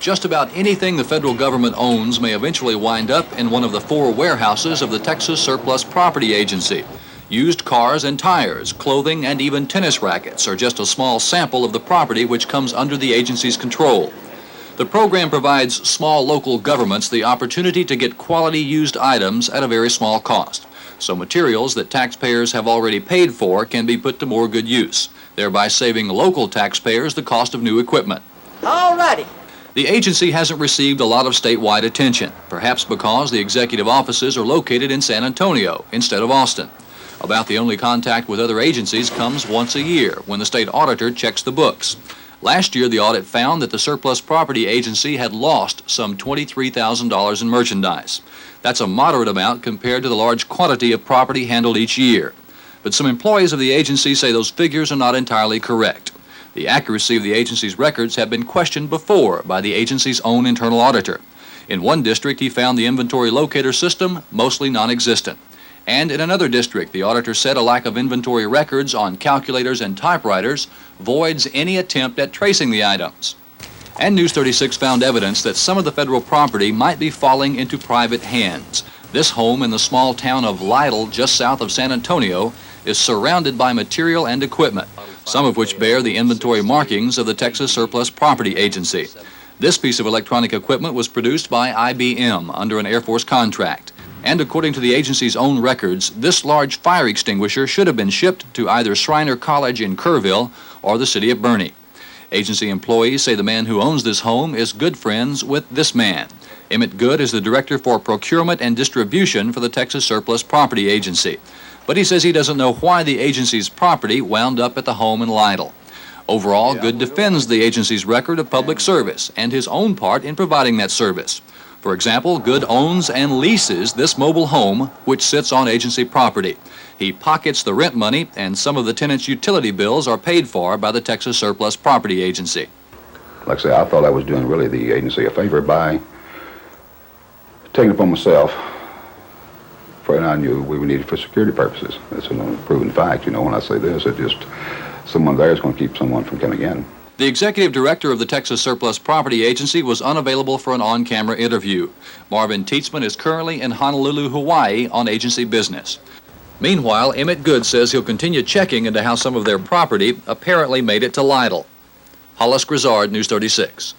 Just about anything the federal government owns may eventually wind up in one of the 4 warehouses of the Texas Surplus Property Agency. Used cars and tires, clothing, and even tennis rackets are just a small sample of the property which comes under the agency's control. The program provides small local governments the opportunity to get quality used items at a very small cost. So materials that taxpayers have already paid for can be put to more good use, thereby saving local taxpayers the cost of new equipment. All righty. The agency hasn't received a lot of statewide attention, perhaps because the executive offices are located in San Antonio instead of Austin. About the only contact with other agencies comes once a year when the state auditor checks the books. Last year, the audit found that the Surplus Property Agency had lost some $23,000 in merchandise. That's a moderate amount compared to the large quantity of property handled each year. But some employees of the agency say those figures are not entirely correct. The accuracy of the agency's records have been questioned before by the agency's own internal auditor. In one district, he found the inventory locator system mostly non-existent. And in another district, the auditor said a lack of inventory records on calculators and typewriters voids any attempt at tracing the items. And News 36 found evidence that some of the federal property might be falling into private hands. This home in the small town of Lytle, just south of San Antonio, is surrounded by material and equipment, some of which bear the inventory markings of the Texas Surplus Property Agency. This piece of electronic equipment was produced by IBM under an Air Force contract. And according to the agency's own records, this large fire extinguisher should have been shipped to either Shriner College in Kerrville or the city of Bernie. Agency employees say the man who owns this home is good friends with this man. Emmett Good is the director for procurement and distribution for the Texas Surplus Property Agency. But he says he doesn't know why the agency's property wound up at the home in Lytle. Overall, Good defends the agency's record of public service and his own part in providing that service. For example, Good owns and leases this mobile home, which sits on agency property. He pockets the rent money, and some of the tenants' utility bills are paid for by the Texas Surplus Property Agency. Like I say, I thought I was doing really the agency a favor by taking it upon myself. For I knew we would need it for security purposes. That's a proven fact. You know, when I say this, it just someone there is going to keep someone from coming in. The executive director of the Texas Surplus Property Agency was unavailable for an on-camera interview. Marvin Tietzman is currently in Honolulu, Hawaii on agency business. Meanwhile, Emmett Good says he'll continue checking into how some of their property apparently made it to Lytle. Hollis Grizzard, News 36.